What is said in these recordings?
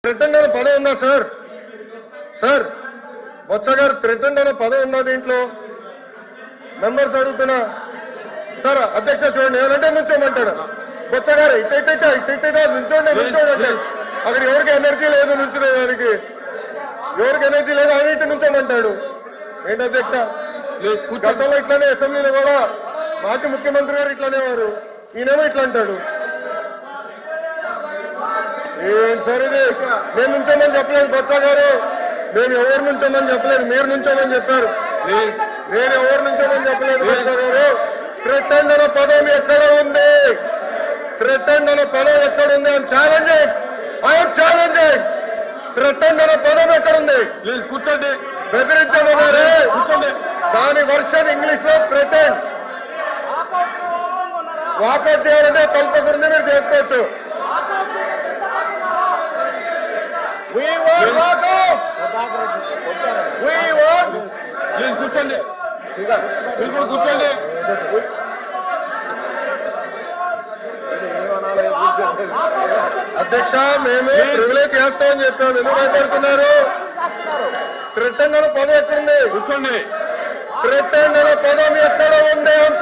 Threaten అనే పదం ఉందా సార్? సార్ బొత్స గారు థ్రెటన్ అనే పదం ఉందా దీంట్లో? మెంబర్స్ అడుగుతున్నా సార్. అధ్యక్ష చూడండి, ఏమంటే నుంచోమంటాడు బొత్స గారు. ఇట్ట నుంచోండి అంటే అక్కడ ఎవరికి ఎనర్జీ లేదు నుంచునేదానికి, ఎవరికి ఎనర్జీ లేదు అని ఇటు నుంచోమంటాడు. ఏంటి అధ్యక్ష? గతంలో ఇట్లానే అసెంబ్లీలో కూడా మాజీ ముఖ్యమంత్రి గారు ఇట్లానే వారు, ఈయనేమో ఇట్లా అంటాడు. ఏంటి సార్ ఇది? నేను నుంచోమని చెప్పలేదు బొత్స గారు, మేము ఎవరు నుంచోమని చెప్పలేదు, మీరు నుంచోమని చెప్పారు. నేను ఎవరు నుంచోమని చెప్పలేదు బొత్స గారు. థ్రెటన్ అనే పదం ఎక్కడ ఉంది? థ్రెటన్ అనే పదం ఎక్కడ ఉంది? I'm challenging. థ్రెటన్ అనే పదం ఎక్కడుంది? ప్లీజ్ కూర్చోండి. బెదిరించమన్నారే, కూర్చోండి. దాని వర్షన్ ఇంగ్లీష్ లో థ్రెటన్. వాకౌట్ చేయాలంటే కల్పకూడదు, మీరు చేసుకోవచ్చు. We want walkout. We want. Please కూర్చోండి. మీరు కూడా కూర్చోండి. అధ్యక్ష, మేము ప్రివిలేజ్ చేస్తామని చెప్పాము, ఎందుకు భయపడుతున్నారు? థ్రెటన్ అనే పదం ఎక్కడుంది? కూర్చోండి. థ్రెటన్ అనే పదం ఎక్కడ ఉంది? I'm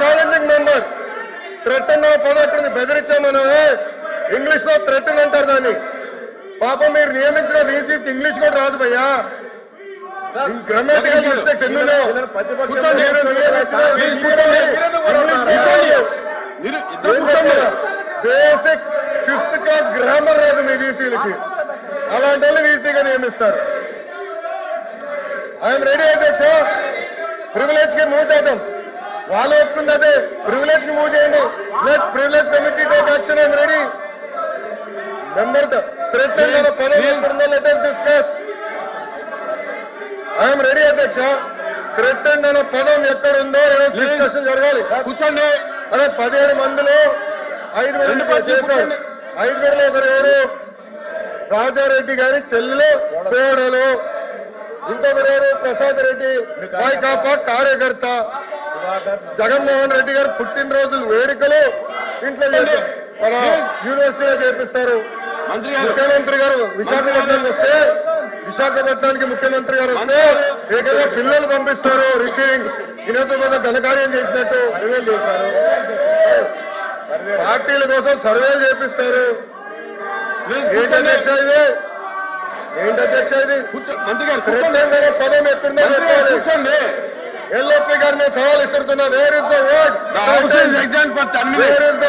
challenging member. థ్రెటన్ అనే పదం ఎక్కడుంది? బెదిరించామన్నామే, ఇంగ్లీష్ లో థ్రెటన్ అంటారు దాన్ని. పాపం మీరు నియమించిన వీసీకి ఇంగ్లీష్ కూడా రాదు భయ్యా. గ్రామటికల్ మిస్టేక్స్ ఎన్నో. బేసిక్ 5th క్లాస్ గ్రామర్ రాదు మీ వీసీలకి, అలాంటి వాళ్ళు వీసీగా నియమిస్తారు. ఐఎమ్ రెడీ అధ్యక్ష. ప్రివిలేజ్ కి మూవ్ చేద్దాం. వాళ్ళు ఒప్పుకుంది అదే, ప్రివిలేజ్ కి మూవ్ చేయండి. Let privilege committee take action. I'm ready. Member threaten అనే పదం ఎక్కడుందో let us discuss. I'm ready అధ్యక్ష. థ్రెటన్ అనే పదం ఎక్కడుందో డిస్కషన్ జరగాలి. కూర్చోండి. అదే 17 మందిలో 5 చేశారు. 5లో ఒకరు ఎవరు? రాజారెడ్డి గారి చెల్లెలు కోడలు. ఇంకొకరు ఎవరు? ప్రసాద్ రెడ్డి వైకాపా కార్యకర్త. జగన్మోహన్ రెడ్డి గారు పుట్టినరోజులు వేడుకలు ఇంట్లో మన యూనివర్సిటీలో చేపిస్తారు. ముఖ్యమంత్రి గారు విశాఖపట్నానికి వస్తే, విశాఖపట్నానికి ముఖ్యమంత్రి గారు వస్తే ఏకంగా పిల్లలు పంపిస్తారు రిసీవింగ్. ఈయనతో మీద ఘనకార్యం చేసినట్టు సర్వేలు చేశారు. పార్టీల కోసం సర్వేలు చేపిస్తారు. ఏంటి అధ్యక్ష ఇది? ఏంటి అధ్యక్ష ఇది? మంత్రి గారు థ్రెటన్ అనే పదం ఎక్కడుందో కూర్చోండి. ఎల్ఓపి గారిని సవాల్ ఇస్తున్నా. Where is the word? Exam for 10 minutes. Where is the